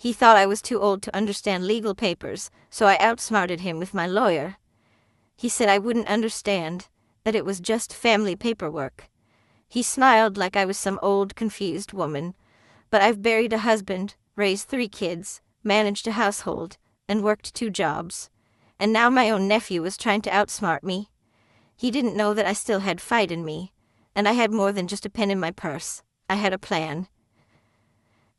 He thought I was too old to understand legal papers, so I outsmarted him with my lawyer. He said I wouldn't understand, that it was just family paperwork. He smiled like I was some old, confused woman. But I've buried a husband, raised 3 kids, managed a household, and worked 2 jobs. And now my own nephew was trying to outsmart me. He didn't know that I still had fight in me, and I had more than just a pen in my purse. I had a plan.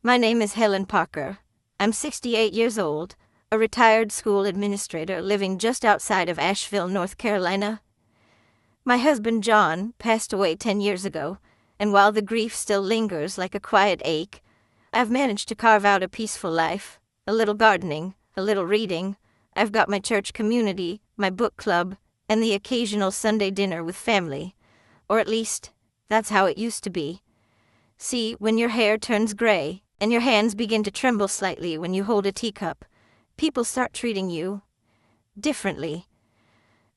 My name is Helen Parker. I'm 68 years old, a retired school administrator living just outside of Asheville, North Carolina. My husband John passed away 10 years ago, and while the grief still lingers like a quiet ache, I've managed to carve out a peaceful life, a little gardening, a little reading. I've got my church community, my book club, and the occasional Sunday dinner with family. Or at least, that's how it used to be. See, when your hair turns gray, and your hands begin to tremble slightly when you hold a teacup, people start treating you differently.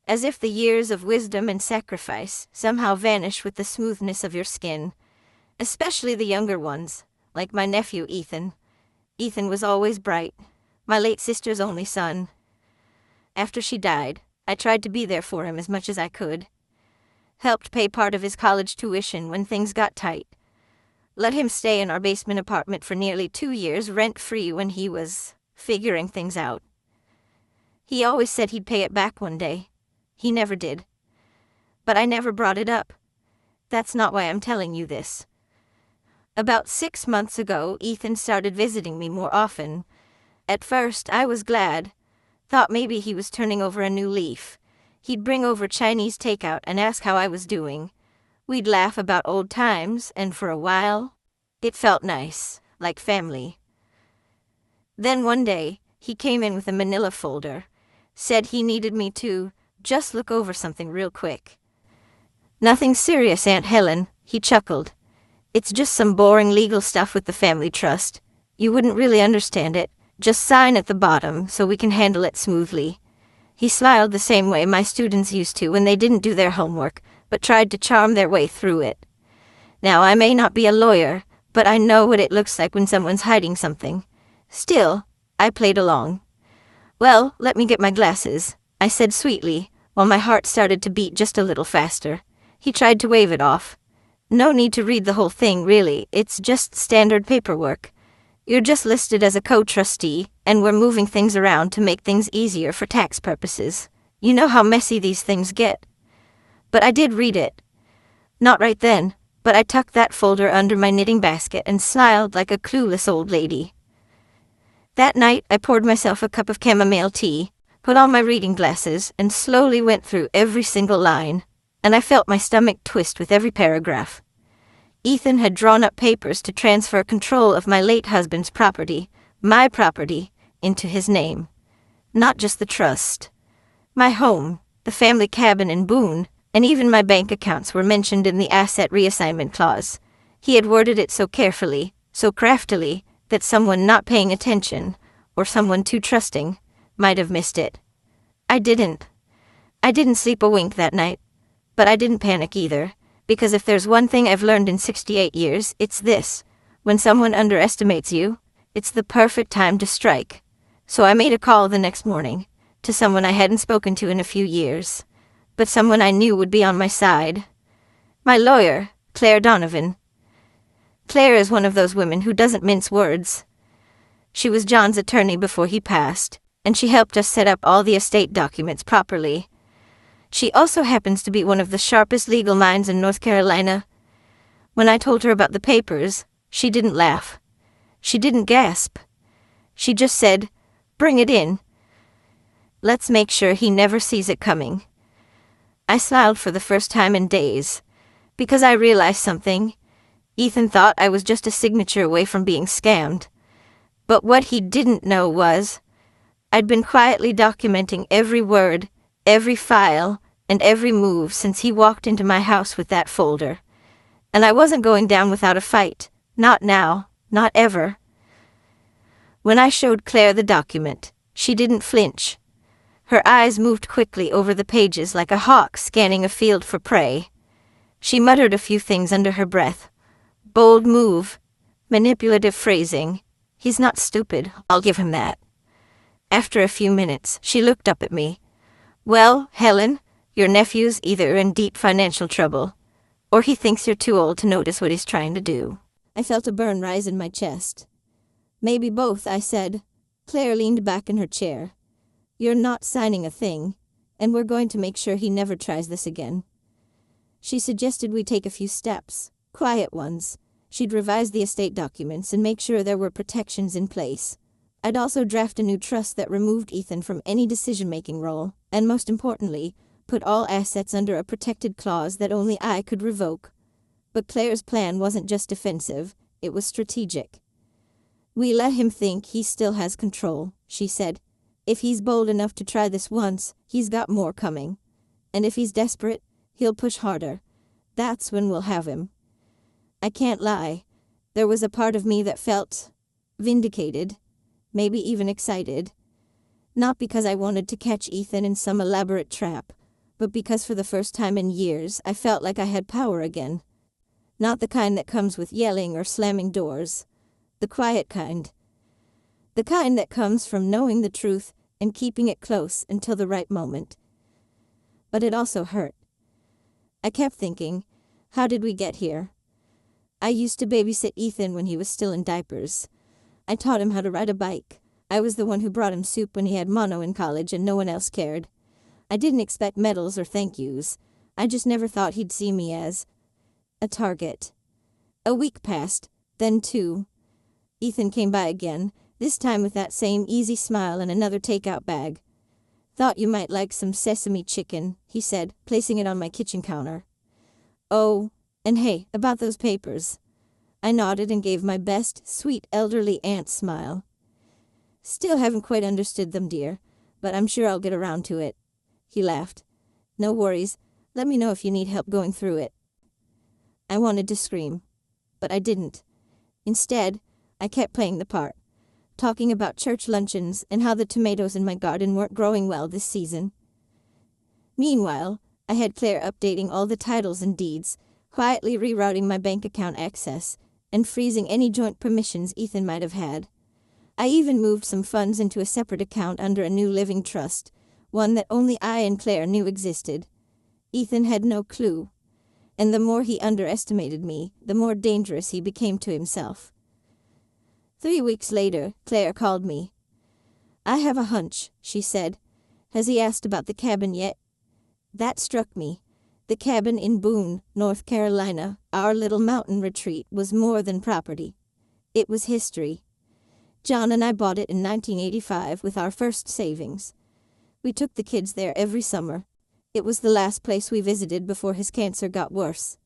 As if the years of wisdom and sacrifice somehow vanish with the smoothness of your skin. Especially the younger ones, like my nephew Ethan. Ethan was always bright, my late sister's only son. After she died, I tried to be there for him as much as I could. Helped pay part of his college tuition when things got tight. Let him stay in our basement apartment for nearly 2 years rent-free when he was figuring things out. He always said he'd pay it back one day. He never did. But I never brought it up. That's not why I'm telling you this. About 6 months ago, Ethan started visiting me more often. At first, I was glad. Thought maybe he was turning over a new leaf. He'd bring over Chinese takeout and ask how I was doing. We'd laugh about old times, and for a while, it felt nice, like family. Then one day, he came in with a manila folder. Said he needed me to just look over something real quick. Nothing serious, Aunt Helen, he chuckled. It's just some boring legal stuff with the family trust. You wouldn't really understand it. Just sign at the bottom so we can handle it smoothly. He smiled the same way my students used to when they didn't do their homework, but tried to charm their way through it. Now, I may not be a lawyer, but I know what it looks like when someone's hiding something. Still, I played along. Well, let me get my glasses, I said sweetly, while my heart started to beat just a little faster. He tried to wave it off. No need to read the whole thing, really. It's just standard paperwork. You're just listed as a co-trustee, and we're moving things around to make things easier for tax purposes. You know how messy these things get. But I did read it. Not right then, but I tucked that folder under my knitting basket and smiled like a clueless old lady. That night, I poured myself a cup of chamomile tea, put on my reading glasses, and slowly went through every single line, and I felt my stomach twist with every paragraph. Ethan had drawn up papers to transfer control of my late husband's property, my property, into his name. Not just the trust. My home, the family cabin in Boone, and even my bank accounts were mentioned in the asset reassignment clause. He had worded it so carefully, so craftily, that someone not paying attention, or someone too trusting, might have missed it. I didn't sleep a wink that night, but I didn't panic either. Because if there's one thing I've learned in 68 years, it's this. When someone underestimates you, it's the perfect time to strike. So I made a call the next morning, to someone I hadn't spoken to in a few years, but someone I knew would be on my side. My lawyer, Claire Donovan. Claire is one of those women who doesn't mince words. She was John's attorney before he passed, and she helped us set up all the estate documents properly. She also happens to be one of the sharpest legal minds in North Carolina. When I told her about the papers, she didn't laugh. She didn't gasp. She just said, "Bring it in. Let's make sure he never sees it coming." I smiled for the first time in days, because I realized something. Ethan thought I was just a signature away from being scammed. But what he didn't know was, I'd been quietly documenting every word, every file, and every move since he walked into my house with that folder. And I wasn't going down without a fight. Not now. Not ever. When I showed Claire the document, she didn't flinch. Her eyes moved quickly over the pages like a hawk scanning a field for prey. She muttered a few things under her breath. Bold move. Manipulative phrasing. He's not stupid, I'll give him that. After a few minutes, she looked up at me. Well, Helen, your nephew's either in deep financial trouble, or he thinks you're too old to notice what he's trying to do. I felt a burn rise in my chest. Maybe both, I said. Claire leaned back in her chair. You're not signing a thing, and we're going to make sure he never tries this again. She suggested we take a few steps, quiet ones. She'd revise the estate documents and make sure there were protections in place. I'd also draft a new trust that removed Ethan from any decision-making role, and most importantly, put all assets under a protected clause that only I could revoke. But Claire's plan wasn't just defensive, it was strategic. We let him think he still has control, she said. If he's bold enough to try this once, he's got more coming. And if he's desperate, he'll push harder. That's when we'll have him. I can't lie. There was a part of me that felt vindicated, maybe even excited. Not because I wanted to catch Ethan in some elaborate trap, but because for the first time in years I felt like I had power again. Not the kind that comes with yelling or slamming doors. The quiet kind. The kind that comes from knowing the truth and keeping it close until the right moment. But it also hurt. I kept thinking, how did we get here? I used to babysit Ethan when he was still in diapers. I taught him how to ride a bike. I was the one who brought him soup when he had mono in college and no one else cared. I didn't expect medals or thank yous. I just never thought he'd see me as a target. A week passed, then 2. Ethan came by again, this time with that same easy smile and another takeout bag. Thought you might like some sesame chicken, he said, placing it on my kitchen counter. Oh, and hey, about those papers. I nodded and gave my best, sweet elderly aunt smile. Still haven't quite understood them, dear, but I'm sure I'll get around to it. He laughed. No worries. Let me know if you need help going through it. I wanted to scream, but I didn't. Instead, I kept playing the part, talking about church luncheons and how the tomatoes in my garden weren't growing well this season. Meanwhile, I had Claire updating all the titles and deeds, quietly rerouting my bank account access, and freezing any joint permissions Ethan might have had. I even moved some funds into a separate account under a new living trust, one that only I and Claire knew existed. Ethan had no clue, and the more he underestimated me, the more dangerous he became to himself. 3 weeks later, Claire called me. I have a hunch, she said. Has he asked about the cabin yet? That struck me. The cabin in Boone, North Carolina, our little mountain retreat, was more than property. It was history. John and I bought it in 1985 with our first savings. We took the kids there every summer. It was the last place we visited before his cancer got worse.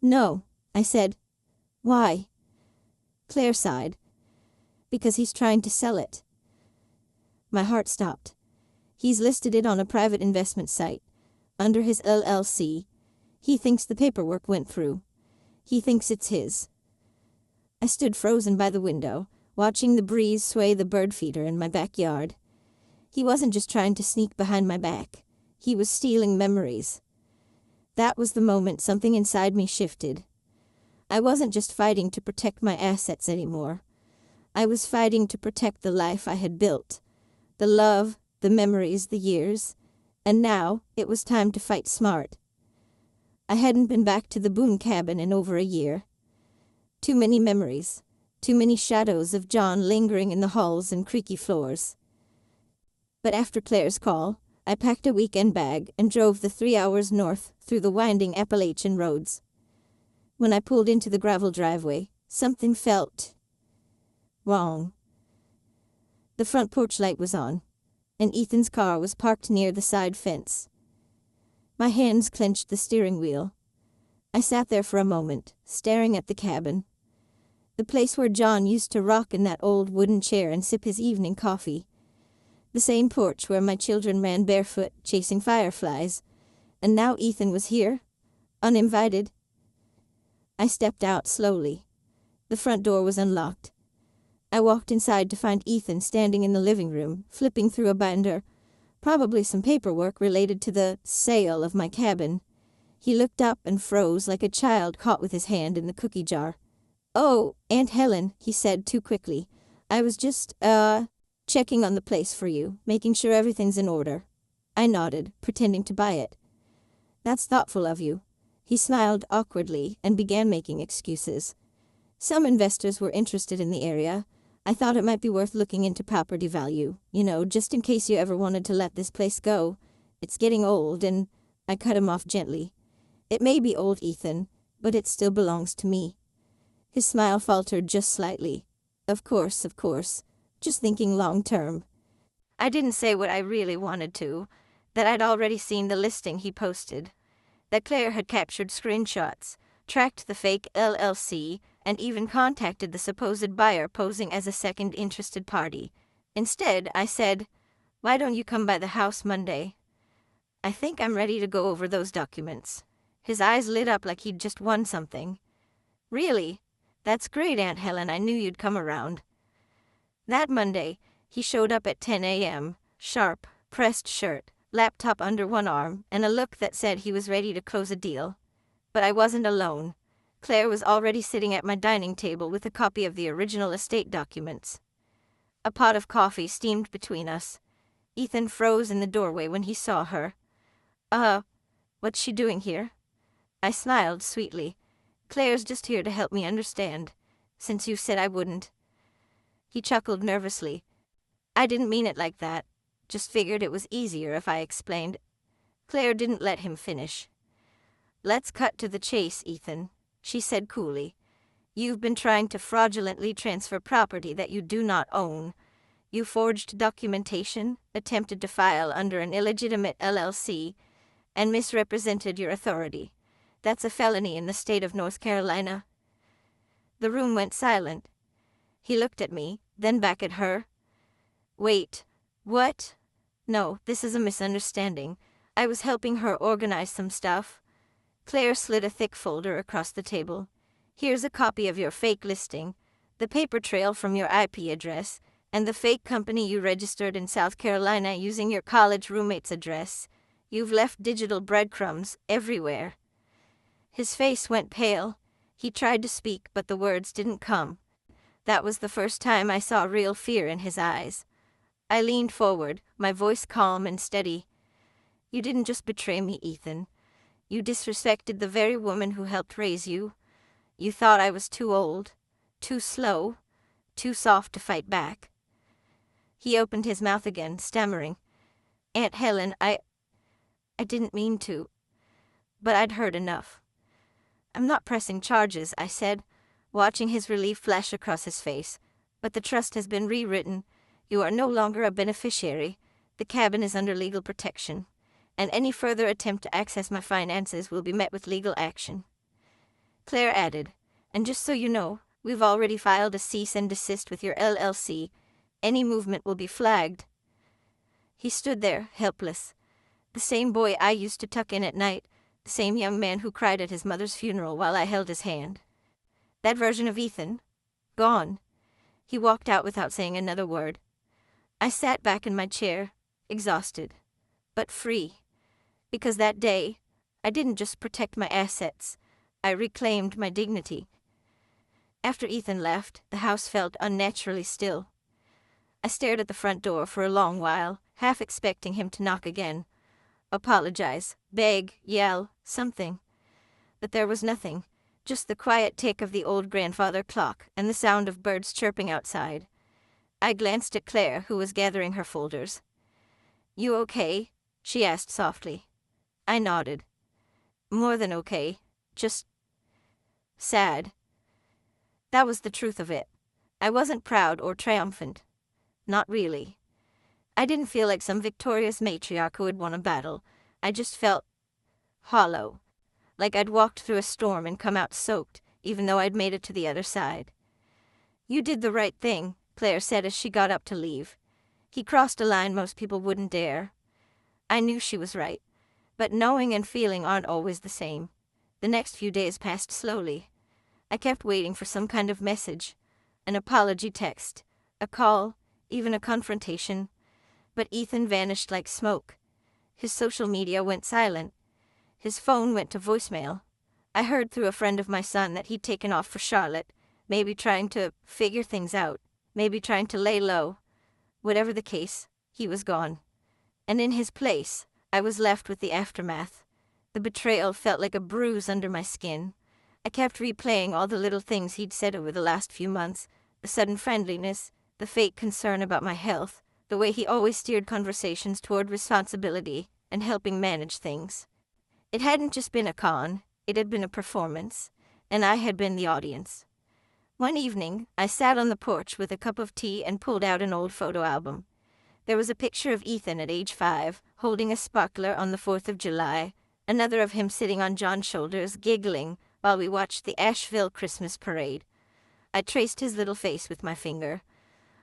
No, I said. Why? Claire sighed. Because he's trying to sell it. My heart stopped. He's listed it on a private investment site, under his LLC. He thinks the paperwork went through. He thinks it's his. I stood frozen by the window, watching the breeze sway the bird feeder in my backyard. He wasn't just trying to sneak behind my back. He was stealing memories. That was the moment something inside me shifted. I wasn't just fighting to protect my assets anymore. I was fighting to protect the life I had built. The love, the memories, the years. And now, it was time to fight smart. I hadn't been back to the Boone cabin in over a year. Too many memories. Too many shadows of John lingering in the halls and creaky floors. But after Claire's call, I packed a weekend bag and drove the 3 hours north through the winding Appalachian roads. When I pulled into the gravel driveway, something felt wrong. The front porch light was on, and Ethan's car was parked near the side fence. My hands clenched the steering wheel. I sat there for a moment, staring at the cabin. The place where John used to rock in that old wooden chair and sip his evening coffee. The same porch where my children ran barefoot, chasing fireflies. And now Ethan was here, uninvited. I stepped out slowly. The front door was unlocked. I walked inside to find Ethan standing in the living room, flipping through a binder, probably some paperwork related to the sale of my cabin. He looked up and froze like a child caught with his hand in the cookie jar. Oh, Aunt Helen, he said too quickly. I was just, checking on the place for you, making sure everything's in order. I nodded, pretending to buy it. That's thoughtful of you. He smiled awkwardly and began making excuses. Some investors were interested in the area. I thought it might be worth looking into property value, just in case you ever wanted to let this place go. It's getting old, and I cut him off gently. It may be old, Ethan, but it still belongs to me. His smile faltered just slightly. Of course. Just thinking long term. I didn't say what I really wanted to, that I'd already seen the listing he posted, that Claire had captured screenshots, tracked the fake LLC, and even contacted the supposed buyer posing as a second interested party. Instead, I said, "Why don't you come by the house Monday? I think I'm ready to go over those documents." His eyes lit up like he'd just won something. Really? That's great, Aunt Helen. I knew you'd come around. That Monday, he showed up at 10 a.m., sharp, pressed shirt, laptop under one arm, and a look that said he was ready to close a deal. But I wasn't alone. Claire was already sitting at my dining table with a copy of the original estate documents. A pot of coffee steamed between us. Ethan froze in the doorway when he saw her. What's she doing here?" I smiled sweetly. "Claire's just here to help me understand, since you said I wouldn't." He chuckled nervously. "I didn't mean it like that. Just figured it was easier if I explained." Claire didn't let him finish. "Let's cut to the chase, Ethan," she said coolly. "You've been trying to fraudulently transfer property that you do not own. You forged documentation, attempted to file under an illegitimate LLC, and misrepresented your authority. That's a felony in the state of North Carolina." The room went silent. He looked at me, then back at her. "Wait, what? No, this is a misunderstanding. I was helping her organize some stuff." Claire slid a thick folder across the table. "Here's a copy of your fake listing, the paper trail from your IP address, and the fake company you registered in South Carolina using your college roommate's address. You've left digital breadcrumbs everywhere." His face went pale. He tried to speak, but the words didn't come. That was the first time I saw real fear in his eyes. I leaned forward, my voice calm and steady. "You didn't just betray me, Ethan. You disrespected the very woman who helped raise you. You thought I was too old, too slow, too soft to fight back." He opened his mouth again, stammering, "Aunt Helen, I didn't mean to, but I'd heard enough." "I'm not pressing charges," I said, watching his relief flash across his face. "But the trust has been rewritten. You are no longer a beneficiary. The cabin is under legal protection, and any further attempt to access my finances will be met with legal action." Claire added, "And just so you know, we've already filed a cease and desist with your LLC. Any movement will be flagged." He stood there, helpless. The same boy I used to tuck in at night, the same young man who cried at his mother's funeral while I held his hand. That version of Ethan, gone. He walked out without saying another word. I sat back in my chair, exhausted, but free. Because that day, I didn't just protect my assets, I reclaimed my dignity. After Ethan left, the house felt unnaturally still. I stared at the front door for a long while, half expecting him to knock again. Apologize, beg, yell, something. But there was nothing, just the quiet tick of the old grandfather clock and the sound of birds chirping outside. I glanced at Claire, who was gathering her folders. "You okay?" she asked softly. I nodded. "More than okay. Just sad." That was the truth of it. I wasn't proud or triumphant. Not really. I didn't feel like some victorious matriarch who had won a battle. I just felt hollow, like I'd walked through a storm and come out soaked, even though I'd made it to the other side. "You did the right thing," Claire said as she got up to leave. "He crossed a line most people wouldn't dare." I knew she was right, but knowing and feeling aren't always the same. The next few days passed slowly. I kept waiting for some kind of message, an apology text, a call, even a confrontation. But Ethan vanished like smoke. His social media went silent. His phone went to voicemail. I heard through a friend of my son that he'd taken off for Charlotte, maybe trying to figure things out, maybe trying to lay low. Whatever the case, he was gone. And in his place, I was left with the aftermath. The betrayal felt like a bruise under my skin. I kept replaying all the little things he'd said over the last few months, the sudden friendliness, the fake concern about my health, the way he always steered conversations toward responsibility and helping manage things. It hadn't just been a con, it had been a performance, and I had been the audience. One evening, I sat on the porch with a cup of tea and pulled out an old photo album. There was a picture of Ethan at age 5, holding a sparkler on the 4th of July, another of him sitting on John's shoulders, giggling, while we watched the Asheville Christmas parade. I traced his little face with my finger.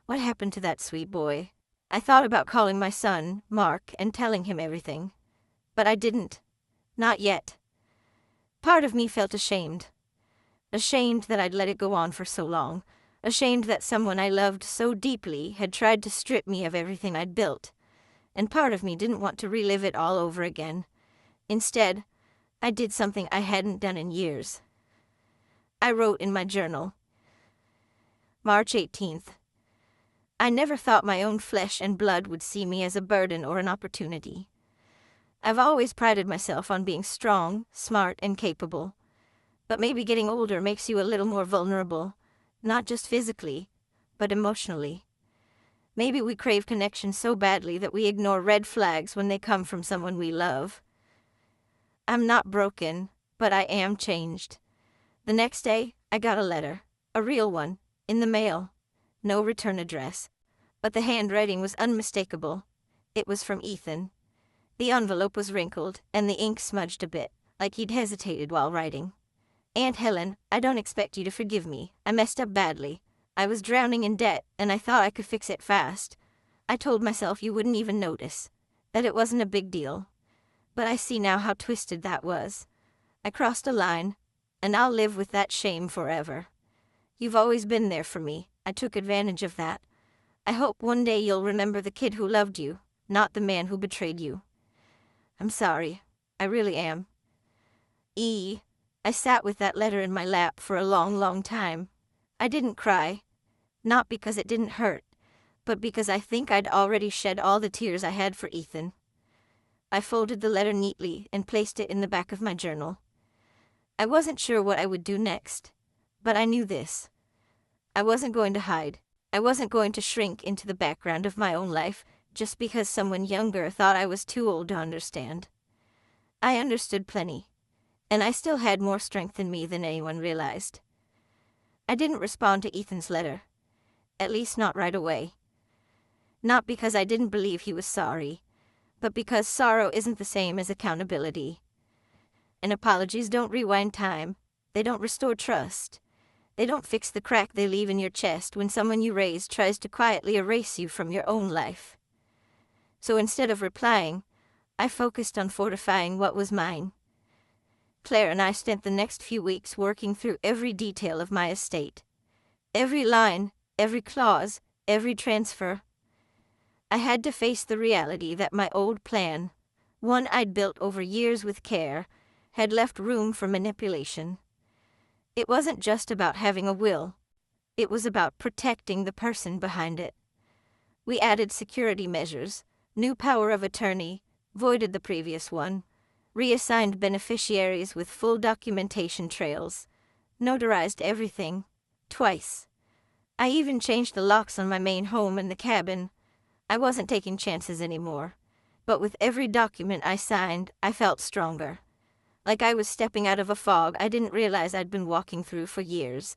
What happened to that sweet boy? I thought about calling my son, Mark, and telling him everything. But I didn't. Not yet. Part of me felt ashamed. Ashamed that I'd let it go on for so long. Ashamed that someone I loved so deeply had tried to strip me of everything I'd built. And part of me didn't want to relive it all over again. Instead, I did something I hadn't done in years. I wrote in my journal. March 18th. I never thought my own flesh and blood would see me as a burden or an opportunity. I've always prided myself on being strong, smart, and capable. But maybe getting older makes you a little more vulnerable, not just physically, but emotionally. Maybe we crave connection so badly that we ignore red flags when they come from someone we love. I'm not broken, but I am changed. The next day, I got a letter, a real one, in the mail. No return address. But the handwriting was unmistakable. It was from Ethan. The envelope was wrinkled, and the ink smudged a bit, like he'd hesitated while writing. Aunt Helen, I don't expect you to forgive me. I messed up badly. I was drowning in debt, and I thought I could fix it fast. I told myself you wouldn't even notice, that it wasn't a big deal. But I see now how twisted that was. I crossed a line, and I'll live with that shame forever. You've always been there for me. I took advantage of that. I hope one day you'll remember the kid who loved you, not the man who betrayed you. I'm sorry. I really am. I sat with that letter in my lap for a long, long time. I didn't cry. Not because it didn't hurt, but because I think I'd already shed all the tears I had for Ethan. I folded the letter neatly and placed it in the back of my journal. I wasn't sure what I would do next, but I knew this. I wasn't going to hide. I wasn't going to shrink into the background of my own life just because someone younger thought I was too old to understand. I understood plenty, and I still had more strength in me than anyone realized. I didn't respond to Ethan's letter, at least not right away. Not because I didn't believe he was sorry, but because sorrow isn't the same as accountability. And apologies don't rewind time. They don't restore trust. They don't fix the crack they leave in your chest when someone you raised tries to quietly erase you from your own life. So instead of replying, I focused on fortifying what was mine. Claire and I spent the next few weeks working through every detail of my estate. Every line, every clause, every transfer. I had to face the reality that my old plan, one I'd built over years with care, had left room for manipulation. It wasn't just about having a will. It was about protecting the person behind it. We added security measures, new power of attorney, voided the previous one, reassigned beneficiaries with full documentation trails, notarized everything, twice. I even changed the locks on my main home and the cabin. I wasn't taking chances anymore, but with every document I signed, I felt stronger. Like I was stepping out of a fog I didn't realize I'd been walking through for years.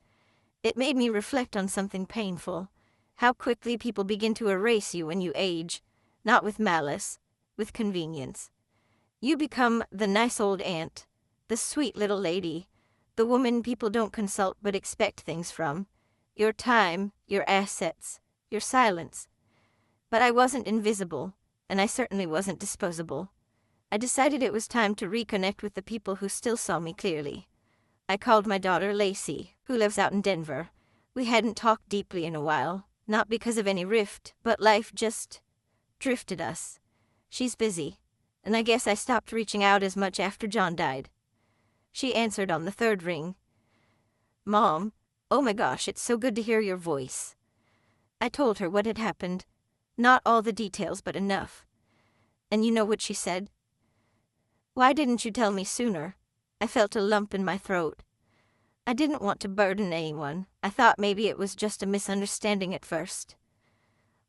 It made me reflect on something painful, how quickly people begin to erase you when you age, not with malice, with convenience. You become the nice old aunt, the sweet little lady, the woman people don't consult but expect things from, your time, your assets, your silence. But I wasn't invisible, and I certainly wasn't disposable. I decided it was time to reconnect with the people who still saw me clearly. I called my daughter Lacey, who lives out in Denver. We hadn't talked deeply in a while, not because of any rift, but life just drifted us. She's busy, and I guess I stopped reaching out as much after John died. She answered on the third ring. "Mom, "Oh my gosh, it's so good to hear your voice." I told her what had happened. Not all the details, but enough. And you know what she said? "Why didn't you tell me sooner?" I felt a lump in my throat. I didn't want to burden anyone. I thought maybe it was just a misunderstanding at first.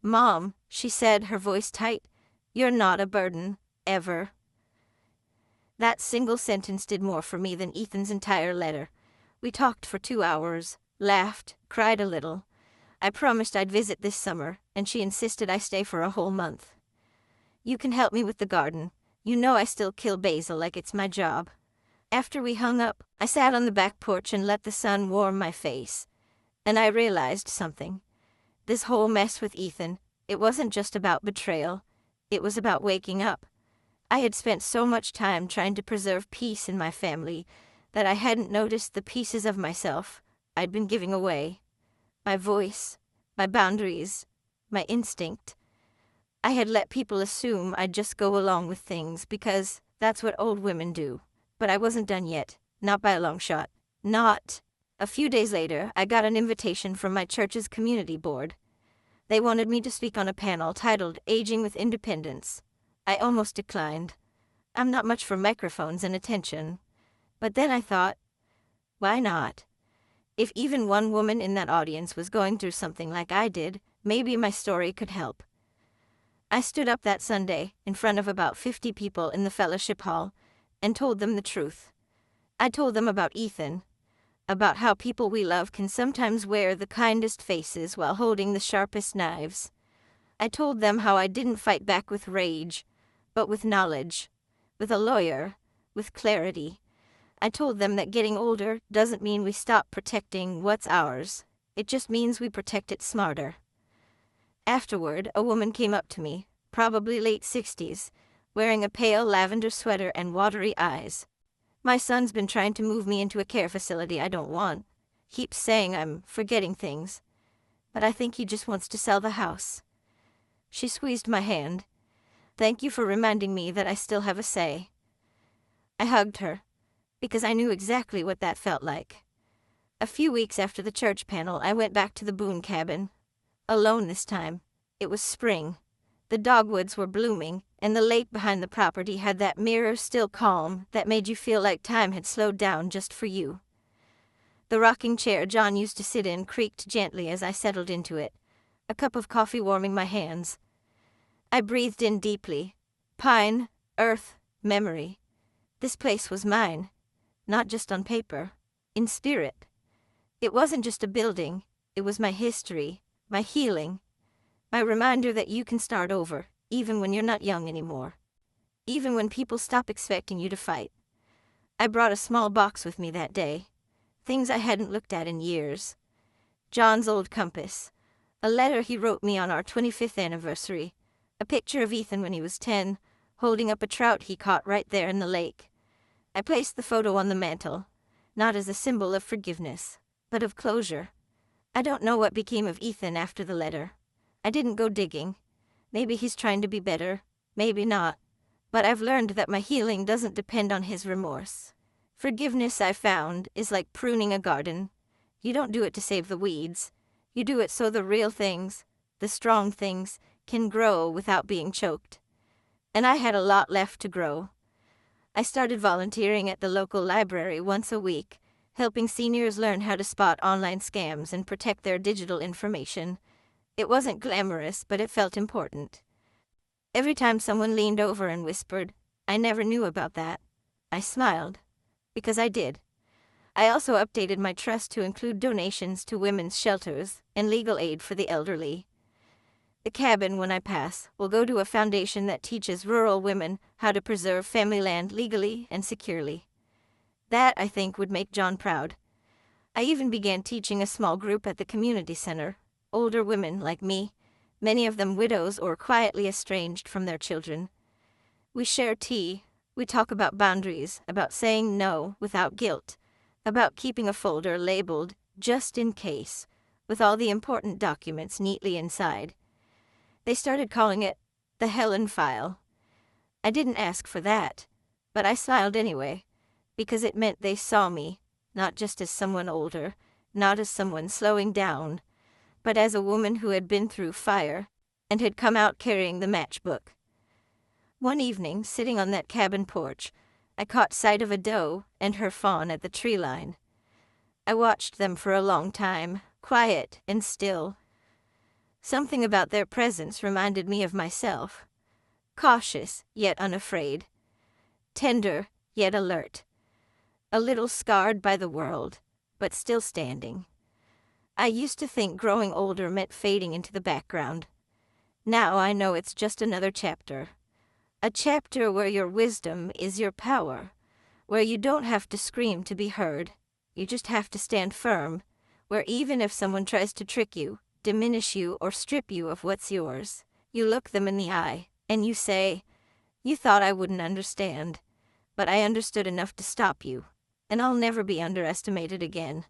"Mom," she said, her voice tight, "you're not a burden, ever." That single sentence did more for me than Ethan's entire letter. We talked for 2 hours, laughed, cried a little. I promised I'd visit this summer, and she insisted I stay for a whole month. "You can help me with the garden. You know I still kill basil like it's my job." After we hung up, I sat on the back porch and let the sun warm my face. And I realized something. This whole mess with Ethan, it wasn't just about betrayal. It was about waking up. I had spent so much time trying to preserve peace in my family that I hadn't noticed the pieces of myself I'd been giving away. My voice, my boundaries, my instinct. I had let people assume I'd just go along with things because that's what old women do. But I wasn't done yet, not by a long shot. Not. A few days later, I got an invitation from my church's community board. They wanted me to speak on a panel titled Aging with Independence. I almost declined. I'm not much for microphones and attention. But then I thought, why not? If even one woman in that audience was going through something like I did, maybe my story could help. I stood up that Sunday in front of about 50 people in the fellowship hall and told them the truth. I told them about Ethan, about how people we love can sometimes wear the kindest faces while holding the sharpest knives. I told them how I didn't fight back with rage, but with knowledge, with a lawyer, with clarity. I told them that getting older doesn't mean we stop protecting what's ours. It just means we protect it smarter. Afterward, a woman came up to me, probably late 60s, wearing a pale lavender sweater and watery eyes. "My son's been trying to move me into a care facility I don't want. Keeps saying I'm forgetting things. But I think he just wants to sell the house." She squeezed my hand. "Thank you for reminding me that I still have a say." I hugged her, because I knew exactly what that felt like. A few weeks after the church panel, I went back to the Boone cabin. Alone this time. It was spring. The dogwoods were blooming, and the lake behind the property had that mirror still calm that made you feel like time had slowed down just for you. The rocking chair John used to sit in creaked gently as I settled into it, a cup of coffee warming my hands. I breathed in deeply. Pine, earth, memory. This place was mine, not just on paper, in spirit. It wasn't just a building, it was my history, my healing, my reminder that you can start over, even when you're not young anymore. Even when people stop expecting you to fight. I brought a small box with me that day. Things I hadn't looked at in years. John's old compass. A letter he wrote me on our 25th anniversary. A picture of Ethan when he was 10, holding up a trout he caught right there in the lake. I placed the photo on the mantel, not as a symbol of forgiveness, but of closure. I don't know what became of Ethan after the letter. I didn't go digging. Maybe he's trying to be better, maybe not. But I've learned that my healing doesn't depend on his remorse. Forgiveness, I found, is like pruning a garden. You don't do it to save the weeds. You do it so the real things, the strong things, can grow without being choked. And I had a lot left to grow. I started volunteering at the local library once a week, helping seniors learn how to spot online scams and protect their digital information. It wasn't glamorous, but it felt important. Every time someone leaned over and whispered, "I never knew about that," I smiled, because I did. I also updated my trust to include donations to women's shelters and legal aid for the elderly. The cabin, when I pass, will go to a foundation that teaches rural women how to preserve family land legally and securely. That, I think, would make John proud. I even began teaching a small group at the community center, older women like me, many of them widows or quietly estranged from their children. We share tea, we talk about boundaries, about saying no without guilt, about keeping a folder labeled "just in case," with all the important documents neatly inside. They started calling it the Helen File. I didn't ask for that, but I smiled anyway, because it meant they saw me, not just as someone older, not as someone slowing down, but as a woman who had been through fire and had come out carrying the matchbook. One evening, sitting on that cabin porch, I caught sight of a doe and her fawn at the tree line. I watched them for a long time, quiet and still. Something about their presence reminded me of myself. Cautious, yet unafraid. Tender, yet alert. A little scarred by the world, but still standing. I used to think growing older meant fading into the background. Now I know it's just another chapter. A chapter where your wisdom is your power, where you don't have to scream to be heard, you just have to stand firm, where even if someone tries to trick you, diminish you, or strip you of what's yours, you look them in the eye, and you say, "You thought I wouldn't understand, but I understood enough to stop you, and I'll never be underestimated again."